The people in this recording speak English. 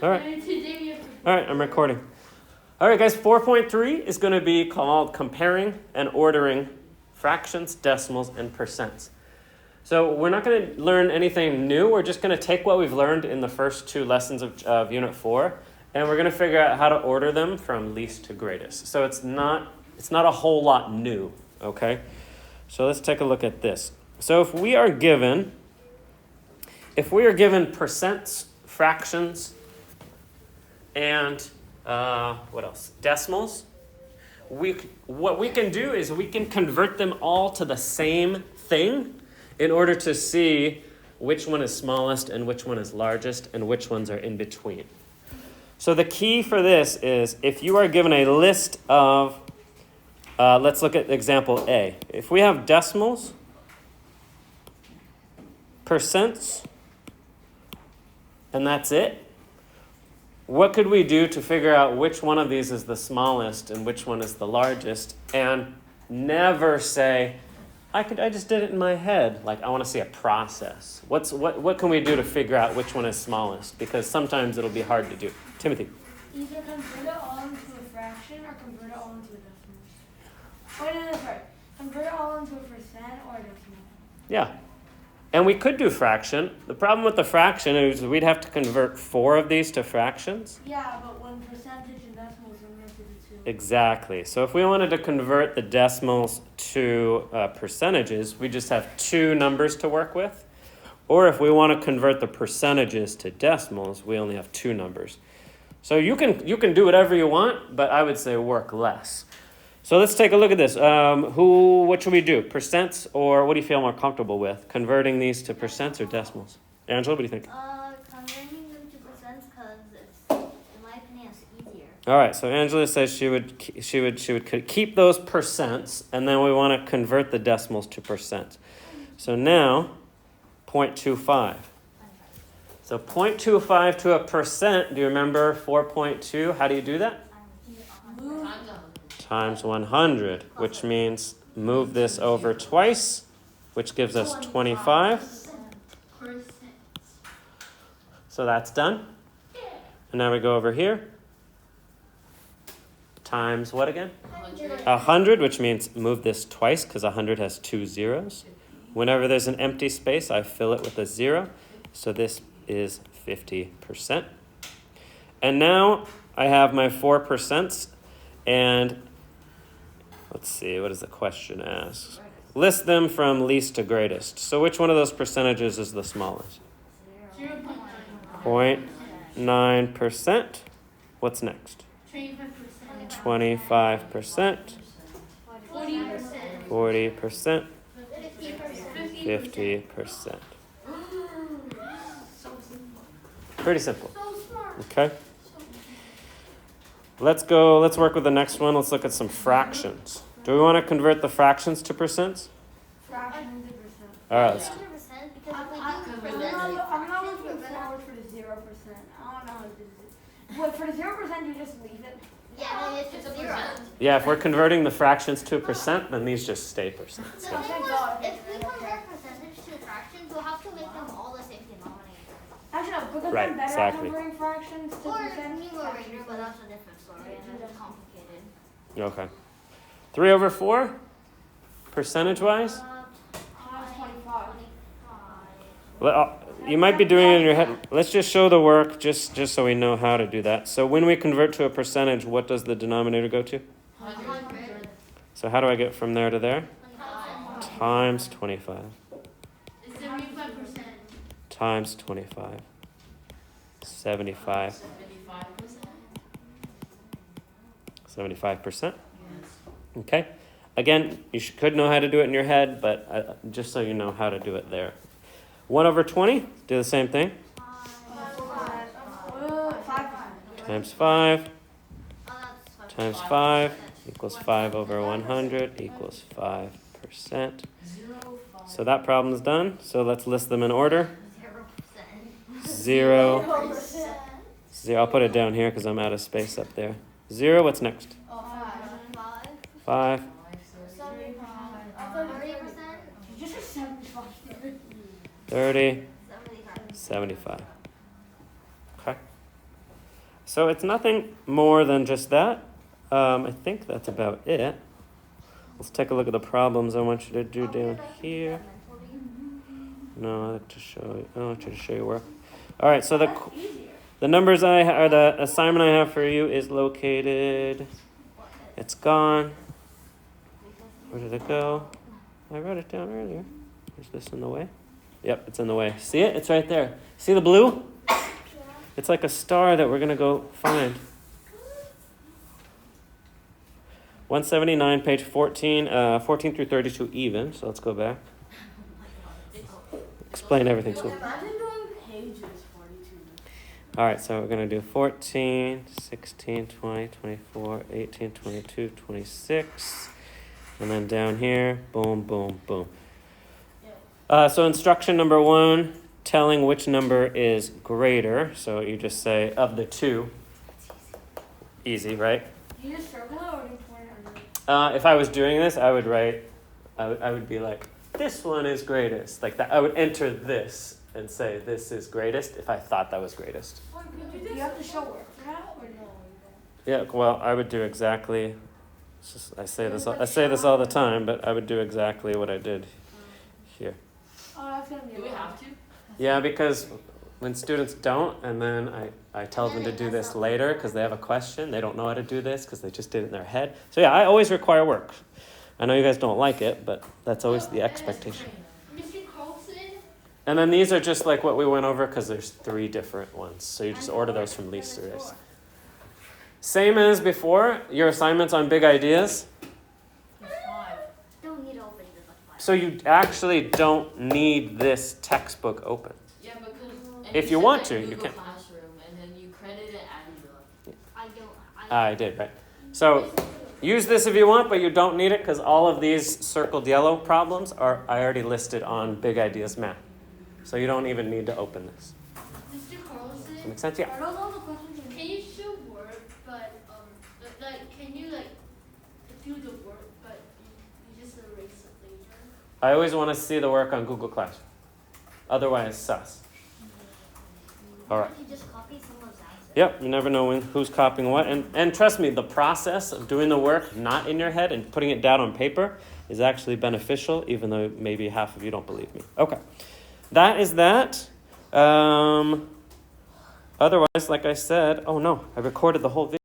All right. All right, I'm recording. All right, guys, 4.3 is going to be called comparing and ordering fractions, decimals, and percents. So we're not going to learn anything new. We're just going to take what we've learned in the first two lessons of Unit 4, and we're going to figure out how to order them from least to greatest. So it's not a whole lot new, okay? So let's take a look at this. So if we are given percents, fractions, and what else? Decimals. What we can do is we can convert them all to the same thing in order to see which one is smallest and which one is largest and which ones are in between. So the key for this is if you are given a list of, let's look at example A. If we have decimals, percents, and that's it, what could we do to figure out which one of these is the smallest and which one is the largest, and never say, I just did it in my head. Like, I want to see a process. What can we do to figure out which one is smallest? Because sometimes it'll be hard to do. Timothy. Either convert it all into a fraction or convert it all into a decimal. No, sorry. Convert it all into a percent or a decimal. Yeah. And we could do fraction. The problem with the fraction is we'd have to convert 4 of these to fractions. Yeah, but when percentage and decimals, then we have to do 2. Exactly. So if we wanted to convert the decimals to percentages, we just have 2 numbers to work with. Or if we want to convert the percentages to decimals, we only have 2 numbers. So you can do whatever you want, but I would say work less. So let's take a look at this. What should we do? Percents, or what do you feel more comfortable with? Converting these to percents or decimals? Angela, what do you think? Converting them to percents because it's, in my opinion, it's easier. All right. So Angela says she would keep those percents, and then we want to convert the decimals to percents. So now, 0.25. So 0.25 to a percent. Do you remember 4.2? How do you do that? Times 100, which means move this over twice, which gives us 25. So that's done. And now we go over here. Times what again? 100, which means move this twice because 100 has 2 zeros. Whenever there's an empty space, I fill it with a 0. So this is 50%. And now I have my 4%, and let's see, what does the question ask? List them from least to greatest. So which one of those percentages is the smallest? 0.9%. What's next? 25%. 40%. 50%. Pretty simple. Okay. Let's work with the next one. Let's look at some fractions. Do we want to convert the fractions to percents? Fraction to percent. All right. Let's, I'm not looking forward for the 0%. I don't know how to do this. What, for the 0%, you just leave it? Yeah, it's just 0. yeah, if we're converting the fractions to a percent, then these just stay percents. The Yeah. thing is, if we convert percentage to fractions, we'll have to make them all the same denominator. Actually, no, because Right, I'm better exactly. at converting fractions to Or percent. numerator, but that's a different story and it's complicated. Okay. 3 over 4, percentage-wise? 25. You might be doing it in your head. Let's just show the work, just so we know how to do that. So when we convert to a percentage, what does the denominator go to? 100. So how do I get from there to there? Times 25. It's 75%. Times 25. 75. 75%. Okay. Again, you could know how to do it in your head, but just so you know how to do it there. 1 over 20, do the same thing. 5%. Times 5. Times 5 equals 5 over 100 equals 5%. So that problem's done. So let's list them in order. 0. 0. I'll put it down here because I'm out of space up there. 0, what's next? 5. 30. 75. Okay. So it's nothing more than just that. I think that's about it. Let's take a look at the problems I want you to do down here. No, I like to show you. I want you to show your work. All right, so the numbers or the assignment I have for you is located. It's gone. Where did it go? I wrote it down earlier. Is this in the way? Yep, it's in the way. See it? It's right there. See the blue? It's like a star that we're gonna go find. 179, page 14, 14 through 32 even. So let's go back. Explain everything. So. Imagine doing pages 42. All right, so we're going to do 14, 16, 20, 24, 18, 22, 26. And then down here, boom, boom, boom. So instruction number 1, telling which number is greater. So you just say, of the two. Easy, right? Do you just circle it or do you point it under? If I was doing this, I would write, I would be like, this one is greatest. Like that, I would enter this and say this is greatest if I thought that was greatest. Do you have to show work for that or no? Yeah, well, I would do exactly. I say this all the time, but I would do exactly what I did here. Oh, that's gonna be. Do we have to? Yeah, because when students don't, and then I tell them to do this later because they have a question, they don't know how to do this because they just did it in their head. So yeah, I always require work. I know you guys don't like it, but that's always the expectation. Mr. Carlson? And then these are just like what we went over because there's 3 different ones. So you just order those from least to greatest. Same as before, your assignments on big ideas. Don't need to open this like 5. So you actually don't need this textbook open. Yeah, because If you want to, you can. Classroom, and then you credit it as I don't. I did, right. So use this if you want, but you don't need it because all of these circled yellow problems are I already listed on Big Ideas Math. So you don't even need to open this. Mr. Carlson? Does that make sense? Yeah. Are those all the questions? Can you show work, but can you do the work, but you just erase it later? I always want to see the work on Google Classroom. Otherwise, sus. All right. You just copy someone's answer. Yep, you never know who's copying what. And trust me, the process of doing the work not in your head and putting it down on paper is actually beneficial, even though maybe half of you don't believe me. Okay, that is that. Otherwise, like I said, oh no, I recorded the whole video.